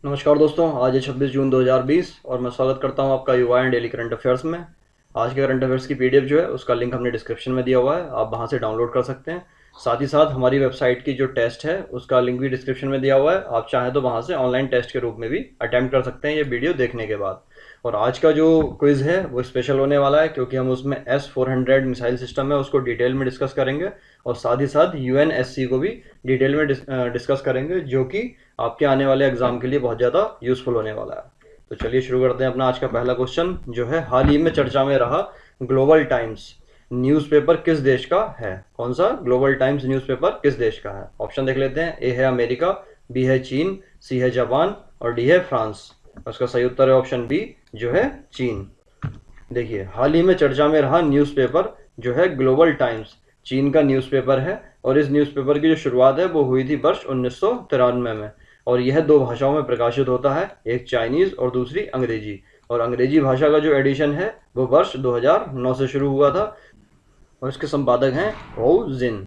नमस्कार दोस्तों, आज है 26 जून 2020 और मैं स्वागत करता हूं आपका युवा एंड डेली करंट अफेयर्स में। आज के करंट अफेयर्स की पीडीएफ जो है उसका लिंक हमने डिस्क्रिप्शन में दिया हुआ है, आप वहां से डाउनलोड कर सकते हैं। साथ ही साथ हमारी वेबसाइट की जो टेस्ट है उसका लिंक भी डिस्क्रिप्शन में दिया हुआ है, आप चाहें तो वहां से ऑनलाइन टेस्ट के रूप में भी अटैम्प्ट कर सकते हैं ये वीडियो देखने के बाद। और आज का जो क्विज है वो स्पेशल होने वाला है क्योंकि हम उसमें S-400 मिसाइल सिस्टम है उसको डिटेल में डिस्कस करेंगे और साथ ही साथ UNSC को भी डिटेल में डिस्कस करेंगे, जो कि आपके आने वाले एग्जाम के लिए बहुत ज़्यादा यूजफुल होने वाला है। तो चलिए शुरू करते हैं अपना आज का पहला क्वेश्चन, जो है हाल ही में चर्चा में रहा ग्लोबल टाइम्स न्यूज़पेपर किस देश का है। कौन सा ग्लोबल टाइम्स न्यूज़पेपर किस देश का है? ऑप्शन देख लेते हैं। ए है अमेरिका, बी है चीन, सी है जापान और डी है फ्रांस। उसका सही उत्तर है ऑप्शन बी, जो है चीन। देखिए, हाल ही में चर्चा में रहा न्यूज़पेपर जो है ग्लोबल टाइम्स चीन का न्यूज़पेपर है और इस न्यूज़पेपर की जो शुरुआत है वो हुई थी वर्ष 1993 में और यह दो भाषाओं में प्रकाशित होता है, एक चाइनीज़ और दूसरी अंग्रेजी। और अंग्रेजी भाषा का जो एडिशन है वो वर्ष 2009 से शुरू हुआ था और इसके संपादक हैं हो जिन।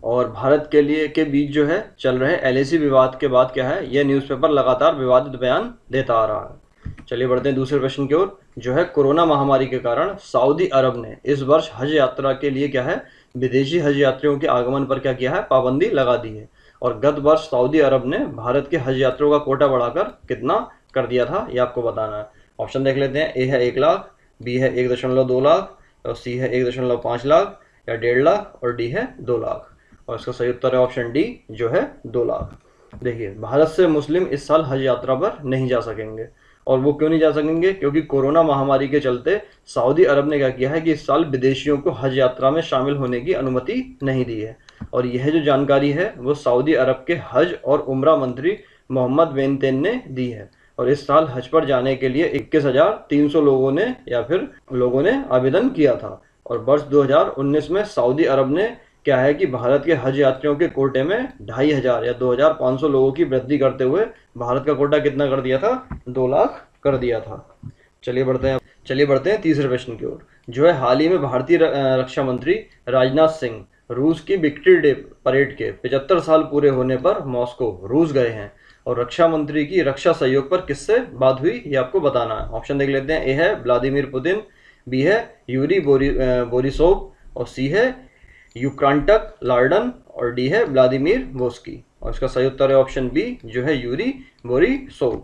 और भारत के लिए के बीच जो है चल रहे LAC विवाद के बाद क्या है, यह न्यूज़पेपर लगातार विवादित बयान देता आ रहा है। चलिए बढ़ते हैं दूसरे प्रश्न की ओर, जो है कोरोना महामारी के कारण सऊदी अरब ने इस वर्ष हज यात्रा के लिए क्या है, विदेशी हज यात्रियों के आगमन पर क्या किया है, पाबंदी लगा दी है। और गत वर्ष सऊदी अरब ने भारत के हज यात्रियों का कोटा बढ़ाकर कितना कर दिया था, ये आपको बताना है। ऑप्शन देख लेते हैं। ए है 1 लाख, बी है 1.2 लाख और सी है 1.5 लाख या 1.5 लाख और डी है 2 लाख। और इसका सही उत्तर है ऑप्शन डी, जो है 2 लाख। देखिए, भारत से मुस्लिम इस साल हज यात्रा पर नहीं जा सकेंगे और वो क्यों नहीं जा सकेंगे, क्योंकि कोरोना महामारी के चलते सऊदी अरब ने क्या किया है कि इस साल विदेशियों को हज यात्रा में शामिल होने की अनुमति नहीं दी है। और यह जो जानकारी है वो सऊदी अरब के हज और उम्रा मंत्री मोहम्मद बिन तेन ने दी है। और इस साल हज पर जाने के लिए 21,300 लोगों ने आवेदन किया था। और वर्ष 2019 में सऊदी अरब ने क्या है कि भारत के हज यात्रियों के कोटे में 2,500 या 2,500 लोगों की वृद्धि करते हुए भारत का कोटा कितना कर दिया था, 2 लाख कर दिया था। चलिए बढ़ते हैं तीसरे प्रश्न की ओर, जो है हाल ही में भारतीय रक्षा मंत्री राजनाथ सिंह रूस की विक्ट्री डे परेड के 75 साल पूरे होने पर मॉस्को रूस गए हैं। और रक्षा मंत्री की रक्षा सहयोग पर किससे बात हुई, ये आपको बताना है। ऑप्शन देख लेते हैं। ए है व्लादिमीर पुतिन, बी है यूरी बोरिसोव और सी है यूक्रांटक लार्डन और डी है व्लादिमीर वोस्की। और इसका सही उत्तर है ऑप्शन बी, जो है यूरी बोरिसोव।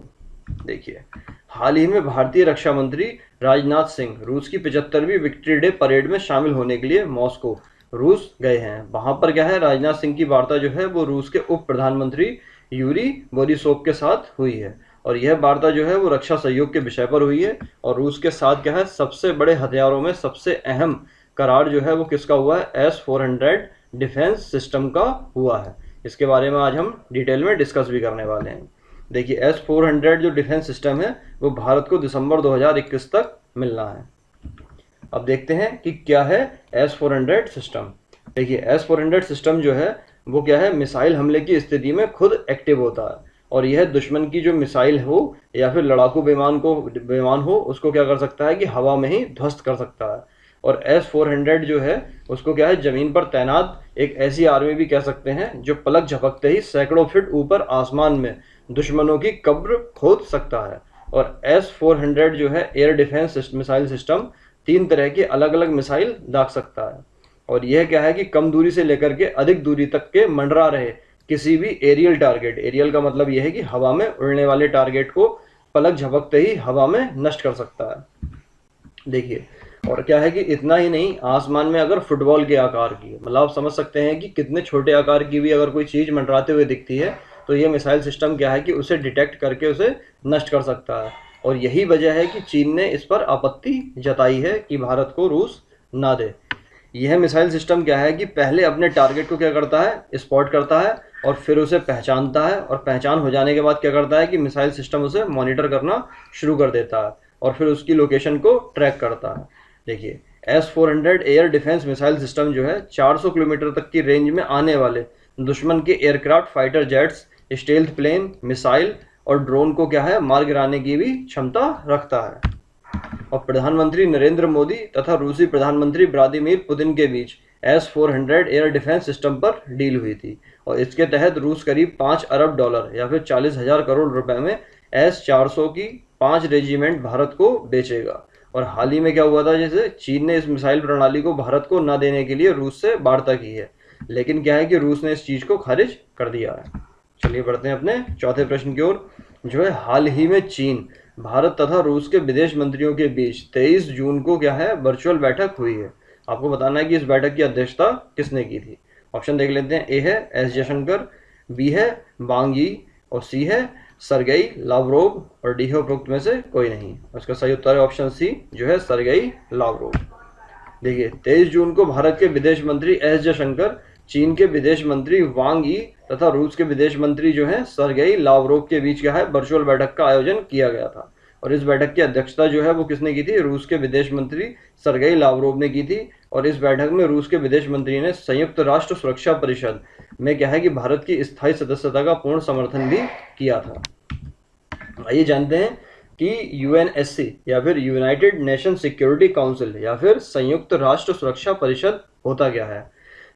देखिए, हाल ही में भारतीय रक्षा मंत्री राजनाथ सिंह रूस की 75वीं विक्ट्री डे परेड में शामिल होने के लिए मॉस्को रूस गए हैं। वहां पर क्या है, राजनाथ सिंह की वार्ता जो है वो रूस के उप प्रधानमंत्री यूरी बोरिसोव के साथ हुई है। और यह वार्ता जो है वो रक्षा सहयोग के विषय पर हुई है। और रूस के साथ क्या है, सबसे बड़े हथियारों में सबसे अहम करार जो है वो किसका हुआ है, S-400 डिफेंस सिस्टम का हुआ है। इसके बारे में आज हम डिटेल में डिस्कस भी करने वाले हैं। देखिए, S-400 जो डिफेंस सिस्टम है वो भारत को दिसंबर 2021 तक मिलना है। अब देखते हैं कि क्या है S-400 सिस्टम। देखिए, S-400 सिस्टम जो है वो क्या है, मिसाइल हमले की स्थिति में खुद एक्टिव होता है और यह दुश्मन की जो मिसाइल हो या फिर लड़ाकू विमान हो उसको क्या कर सकता है कि हवा में ही ध्वस्त कर सकता है। और S-400 जो है उसको क्या है, जमीन पर तैनात एक ऐसी आर्मी भी कह सकते हैं जो पलक झपकते ही सैकड़ों फीट ऊपर आसमान में दुश्मनों की कब्र खोद सकता है। और S-400 जो है एयर डिफेंस मिसाइल सिस्टम 3 तरह की अलग अलग मिसाइल दाग सकता है। और यह क्या है कि कम दूरी से लेकर के अधिक दूरी तक के मंडरा रहे किसी भी एरियल टारगेट, एरियल का मतलब यह है कि हवा में उड़ने वाले टारगेट को पलक झपकते ही हवा में नष्ट कर सकता है। देखिए, और क्या है कि इतना ही नहीं, आसमान में अगर फुटबॉल के आकार की, मतलब आप समझ सकते हैं कि कितने छोटे आकार की भी अगर कोई चीज़ मंडराते हुए दिखती है तो ये मिसाइल सिस्टम क्या है कि उसे डिटेक्ट करके उसे नष्ट कर सकता है। और यही वजह है कि चीन ने इस पर आपत्ति जताई है कि भारत को रूस ना दे। यह मिसाइल सिस्टम क्या है कि पहले अपने टारगेट को क्या करता है, स्पॉट करता है और फिर उसे पहचानता है और पहचान हो जाने के बाद क्या करता है कि मिसाइल सिस्टम उसे मॉनिटर करना शुरू कर देता है और फिर उसकी लोकेशन को ट्रैक करता है। देखिए, S-400 air defence missile system जो है 400 किलोमीटर तक की रेंज में आने वाले दुश्मन के aircraft, fighter jets, stealth plane, missile और ड्रोन को क्या है, मार गिराने की भी क्षमता रखता है। और प्रधानमंत्री नरेंद्र मोदी तथा रूसी प्रधानमंत्री व्लादिमीर पुतिन के बीच S-400 एयर डिफेंस सिस्टम पर डील हुई थी और इसके तहत रूस करीब $5 अरब या फिर 40,000 करोड़ रुपए में S-400 की 5 रेजिमेंट भारत को बेचेगा। और हाल ही में क्या हुआ था, जैसे चीन ने इस मिसाइल प्रणाली को भारत को न देने के लिए रूस से वार्ता की है, लेकिन क्या है कि रूस ने इस चीज को खारिज कर दिया है। चलिए बढ़ते हैं अपने चौथे प्रश्न की ओर, जो है हाल ही में चीन, भारत तथा रूस के विदेश मंत्रियों के बीच 23 जून को क्या है वर्चुअल बैठक हुई है। आपको बताना है कि इस बैठक की अध्यक्षता किसने की थी। ऑप्शन देख लेते हैं। ए है एस जयशंकर, बी है वांग यी, और सी है सरगेई लावरोव, और डी है उपरोक्त में से कोई नहीं। उसका सही उत्तर है ऑप्शन सी, जो है सरगेई लावरोव। देखिए 23 जून को भारत के विदेश मंत्री एस जयशंकर, चीन के विदेश मंत्री वांग यी तथा रूस के विदेश मंत्री जो है सरगेई लावरोव के बीच क्या है वर्चुअल बैठक का आयोजन किया गया था। और इस बैठक की अध्यक्षता जो है वो किसने की थी, रूस के विदेश मंत्री सरगेई लावरोव ने की थी। और इस बैठक में रूस के विदेश मंत्री ने संयुक्त राष्ट्र सुरक्षा परिषद में क्या है कि भारत की स्थायी सदस्यता का पूर्ण समर्थन भी किया था। आइए जानते हैं कि यूएनएससी या फिर यूनाइटेड नेशन सिक्योरिटी काउंसिल या फिर संयुक्त राष्ट्र सुरक्षा परिषद होता क्या है।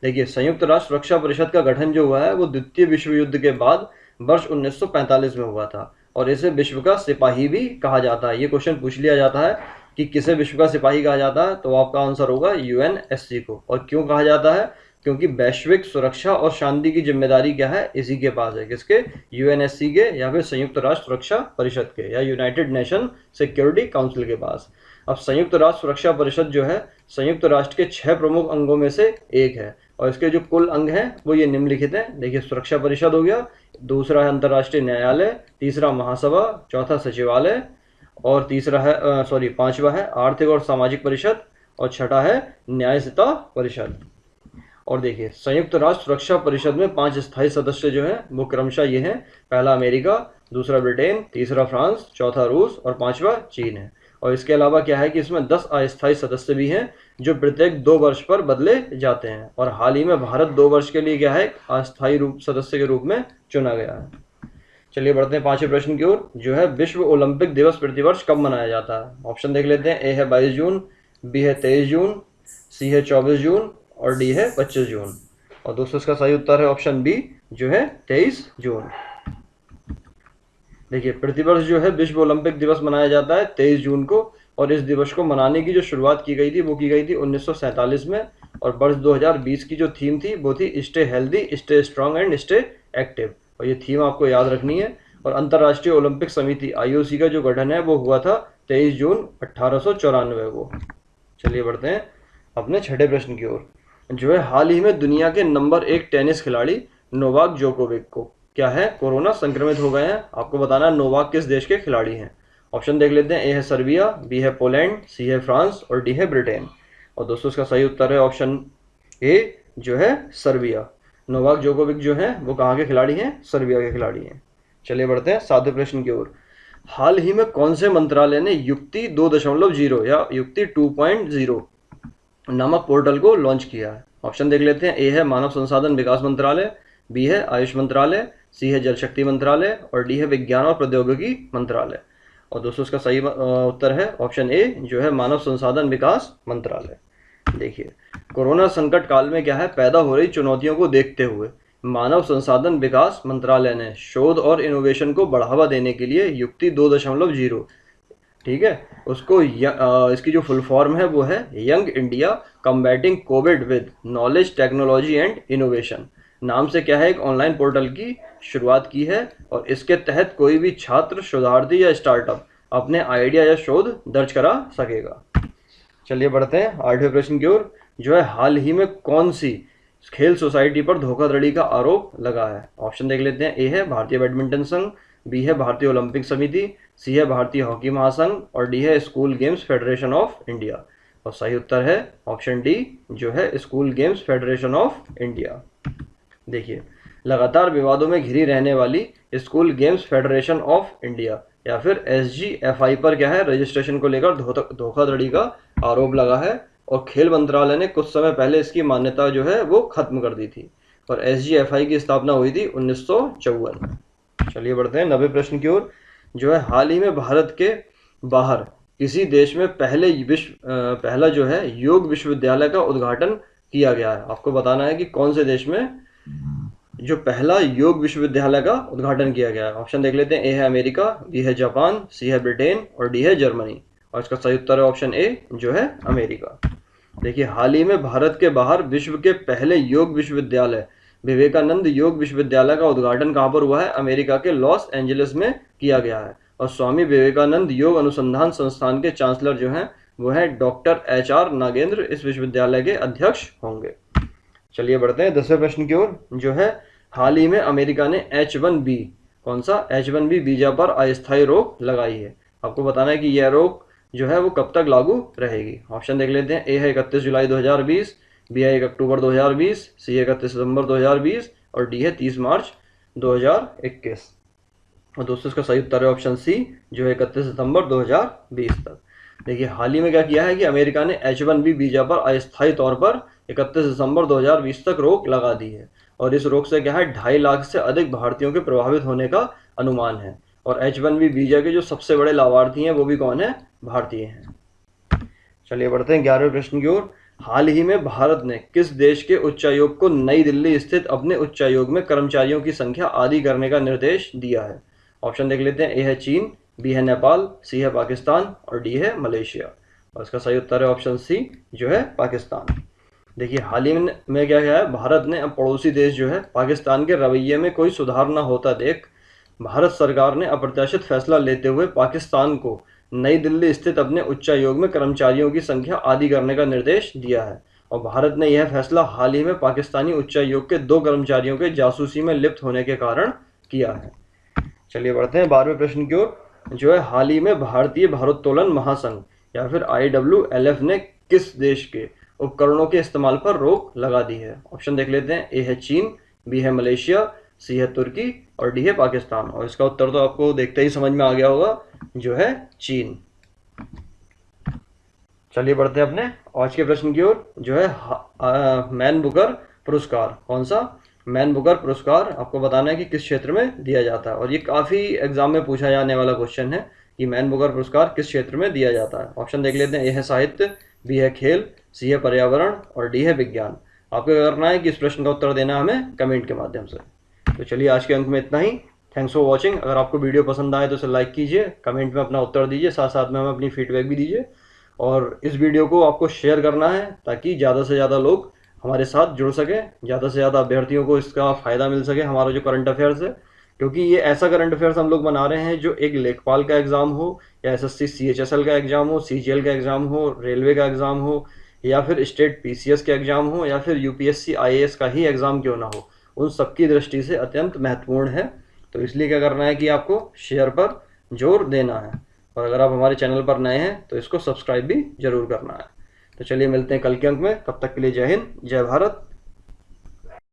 देखिए संयुक्त राष्ट्र सुरक्षा परिषद का गठन जो हुआ है वो द्वितीय विश्व युद्ध के बाद वर्ष 1945 में हुआ था, और इसे विश्व का सिपाही भी कहा जाता है। ये क्वेश्चन पूछ लिया जाता है कि किसे विश्व का सिपाही कहा जाता है, तो आपका आंसर होगा यूएनएससी को। और क्यों कहा जाता है, क्योंकि वैश्विक सुरक्षा और शांति की जिम्मेदारी क्या है, इसी के पास है। किसके, यूएनएससी के या फिर संयुक्त राष्ट्र सुरक्षा परिषद के या यूनाइटेड नेशन सिक्योरिटी काउंसिल के पास। अब संयुक्त राष्ट्र सुरक्षा परिषद जो है संयुक्त राष्ट्र के 6 प्रमुख अंगों में से एक है, और इसके जो कुल अंग हैं वो ये निम्नलिखित हैं। देखिए सुरक्षा परिषद हो गया, दूसरा है अंतर्राष्ट्रीय न्यायालय, तीसरा महासभा, चौथा सचिवालय, और तीसरा है पांचवा है आर्थिक और सामाजिक परिषद, और छठा है न्यायिकता परिषद। और देखिए संयुक्त राष्ट्र सुरक्षा परिषद में 5 स्थायी सदस्य जो हैं वो क्रमशः ये हैं। पहला अमेरिका, दूसरा ब्रिटेन, तीसरा फ्रांस, चौथा रूस और पांचवा चीन है। और इसके अलावा क्या है कि इसमें 10 अस्थायी सदस्य भी हैं जो प्रत्येक 2 वर्ष पर बदले जाते हैं। और हाल ही में भारत 2 वर्ष के लिए क्या है अस्थायी सदस्य के रूप में चुना गया है। चलिए बढ़ते हैं 5वें प्रश्न की ओर, जो है विश्व ओलंपिक दिवस प्रतिवर्ष कब मनाया जाता है। ऑप्शन देख लेते हैं। ए है 22 जून, बी है 23 जून, सी है 24 जून, और डी है 25 जून। और दोस्तों इसका सही उत्तर है ऑप्शन बी, जो है 23 जून। देखिए प्रतिवर्ष जो है विश्व ओलंपिक दिवस मनाया जाता है 23 जून को, और इस दिवस को मनाने की जो शुरुआत की गई थी वो की गई थी 1947 में। और वर्ष 2020 की जो थीम थी वो थी stay healthy, stay strong and stay active, और ये थीम आपको याद रखनी है। और अंतर्राष्ट्रीय ओलंपिक समिति IOC का जो गठन है वो हुआ था 23 जून 1894 को। चलिए बढ़ते हैं अपने 6ठे प्रश्न की ओर, जो है हाल ही में दुनिया के नंबर 1 टेनिस खिलाड़ी नोवाक जोकोविक को क्या है कोरोना संक्रमित हो गए हैं। आपको बताना है नोवाक किस देश के खिलाड़ी हैं। ऑप्शन देख लेते हैं। ए है सर्बिया, बी है पोलैंड, सी है फ्रांस, और डी है ब्रिटेन। और दोस्तों इसका सही उत्तर है ऑप्शन ए, जो है सर्बिया। नोवाक जोकोविक जो है वो कहाँ के खिलाड़ी हैं, सर्बिया के खिलाड़ी हैं। चलिए बढ़ते हैं 7वें प्रश्न की ओर। हाल ही में कौन से मंत्रालय ने युक्ति 2.0 या युक्ति 2.0 नामक पोर्टल को लॉन्च किया है। ऑप्शन देख लेते हैं। ए है मानव संसाधन विकास मंत्रालय, बी है आयुष मंत्रालय, सी है जल शक्ति मंत्रालय, और डी है विज्ञान और प्रौद्योगिकी मंत्रालय। और दोस्तों इसका सही उत्तर है ऑप्शन ए, जो है मानव संसाधन विकास मंत्रालय। देखिए कोरोना संकट काल में क्या है पैदा हो रही चुनौतियों को देखते हुए मानव संसाधन विकास मंत्रालय ने शोध और इनोवेशन को बढ़ावा देने के लिए युक्ति 2.0, ठीक है, उसको इसकी जो फुल फॉर्म है वो है young India combating Covid with knowledge technology and innovation नाम से क्या है एक ऑनलाइन पोर्टल की शुरुआत की है। और इसके तहत कोई भी छात्र, शोधार्थी या स्टार्टअप अपने आइडिया या शोध दर्ज करा सकेगा। चलिए बढ़ते हैं 8वें प्रश्न की ओर, जो है हाल ही में कौन सी खेल सोसाइटी पर धोखाधड़ी का आरोप लगा है। ऑप्शन देख लेते हैं। ए है भारतीय बैडमिंटन संघ, बी है भारतीय ओलंपिक समिति, सी है भारतीय हॉकी महासंघ, और डी है school games federation of India. और सही उत्तर है ऑप्शन डी, जो है school games federation of India. देखिए लगातार विवादों में घिरी रहने वाली school games federation of India या फिर SGFI पर क्या है रजिस्ट्रेशन को लेकर धोखाधड़ी का आरोप लगा है, और खेल मंत्रालय ने कुछ समय पहले इसकी मान्यता जो है वो खत्म कर दी थी। और SGFI की स्थापना हुई थी 1954 में। चलिए बढ़ते हैं 90वें प्रश्न की ओर, जो है हाल ही में भारत के बाहर किसी देश में पहला जो है योग विश्वविद्यालय का उद्घाटन किया गया है। आपको बताना है कि कौन से देश में जो पहला योग विश्वविद्यालय का उद्घाटन किया गया है? ऑप्शन देख लेते हैं। ए है अमेरिका, बी है जापान, सी है ब्रिटेन और डी है जर्मनी। और इसका सही उत्तर है ऑप्शन ए जो है अमेरिका। देखिए, हाल ही में भारत के बाहर विश्व के पहले योग विश्वविद्यालय विवेकानंद योग विश्वविद्यालय का उद्घाटन कहाँ पर हुआ है? अमेरिका के लॉस एंजलिस में किया गया है। और स्वामी विवेकानंद योग अनुसंधान संस्थान के चांसलर जो हैं वो हैं डॉक्टर HR नागेंद्र, इस विश्वविद्यालय के अध्यक्ष होंगे। चलिए बढ़ते हैं 10वें प्रश्न की ओर, जो है हाल ही में अमेरिका ने H1B, कौन सा? H1B वीजा पर अस्थायी रोक लगाई है। आपको बताना है कि यह रोक जो है वो कब तक लागू रहेगी। ऑप्शन देख लेते हैं। ए है 31 जुलाई 2020, बी है 1 अक्टूबर 2020, सी है 31 सितंबर 2020 और डी है 30 मार्च 2021। और दोस्तों इसका सही उत्तर है ऑप्शन सी जो है 31 सितंबर 2020 तक। देखिए, हाल ही में क्या किया है कि अमेरिका ने H1B वीजा पर अस्थायी तौर पर 31 दिसंबर 2020 तक रोक लगा दी है। और इस रोक से क्या है 2.5 लाख से अधिक भारतीयों के प्रभावित होने का अनुमान है। और H1B वीजा के जो सबसे बड़े लाभार्थी हैं वो भी कौन है? भारतीय हैं। चलिए बढ़ते हैं 11वें प्रश्न की ओर। हाल ही में भारत ने किस देश के उच्चायोग को नई दिल्ली स्थित अपने उच्चायोग में कर्मचारियों की संख्या आधी करने का निर्देश दिया है? ऑप्शन देख लेते हैं। ए है चीन, बी है नेपाल, सी है पाकिस्तान और डी है मलेशिया। और इसका सही उत्तर है ऑप्शन सी जो है पाकिस्तान। देखिए, हाल ही में क्या है, भारत ने अब पड़ोसी देश जो है पाकिस्तान के रवैये में कोई सुधार न होता देख भारत सरकार ने अप्रत्याशित फैसला लेते हुए पाकिस्तान को नई दिल्ली स्थित अपने उच्चायोग में कर्मचारियों की संख्या आधी करने का निर्देश दिया है। और भारत ने यह फैसला हाल ही में पाकिस्तानी उच्चायोग के 2 कर्मचारियों के जासूसी में लिप्त होने के कारण किया है। चलिए बढ़ते हैं 12वें प्रश्न की ओर, जो है हाल ही में भारतीय भारोत्तोलन महासंघ या फिर IWLF ने किस देश के उपकरणों के इस्तेमाल पर रोक लगा दी है? ऑप्शन देख लेते हैं। ए है चीन, बी है मलेशिया, सी है तुर्की और डी है पाकिस्तान। और इसका उत्तर तो आपको देखते ही समझ में आ गया होगा, जो है चीन। चलिए बढ़ते हैं अपने आज के प्रश्न की ओर, जो है मैन बुकर पुरस्कार, कौन सा? मैन बुकर पुरस्कार आपको बताना है कि किस क्षेत्र में दिया जाता है। और ये काफ़ी एग्जाम में पूछा जाने वाला क्वेश्चन है कि मैन बुकर पुरस्कार किस क्षेत्र में दिया जाता है। ऑप्शन देख लेते हैं। ए है साहित्य, बी है खेल, सी है पर्यावरण और डी है विज्ञान। आपको क्या करना है कि इस प्रश्न का उत्तर देना है हमें कमेंट के माध्यम से। तो चलिए आज के अंक में इतना ही। Thanks for watching. अगर आपको वीडियो पसंद आए तो इसे लाइक कीजिए, कमेंट में अपना उत्तर दीजिए, साथ साथ में हमें अपनी फीडबैक भी दीजिए। और इस वीडियो को आपको शेयर करना है ताकि ज़्यादा से ज़्यादा लोग हमारे साथ जुड़ सकें, ज़्यादा से ज़्यादा अभ्यर्थियों को इसका फ़ायदा मिल सके हमारा जो करंट अफेयर्स है। क्योंकि ये ऐसा करंट अफेयर्स हम लोग बना रहे हैं जो एक लेखपाल का एग्ज़ाम हो या SSC CHSL का एग्ज़ाम हो, CGL का एग्ज़ाम हो, रेलवे का एग्ज़ाम हो या फिर स्टेट PCS के एग्ज़ाम हो या फिर UPSC IAS का ही एग्ज़ाम क्यों ना हो, उन सबकी दृष्टि से अत्यंत महत्वपूर्ण है। तो इसलिए क्या करना है कि आपको शेयर पर जोर देना है। और अगर आप हमारे चैनल पर नए हैं तो इसको सब्सक्राइब भी जरूर करना है। तो चलिए मिलते हैं कल के अंक में। तब तक के लिए जय हिंद, जय भारत।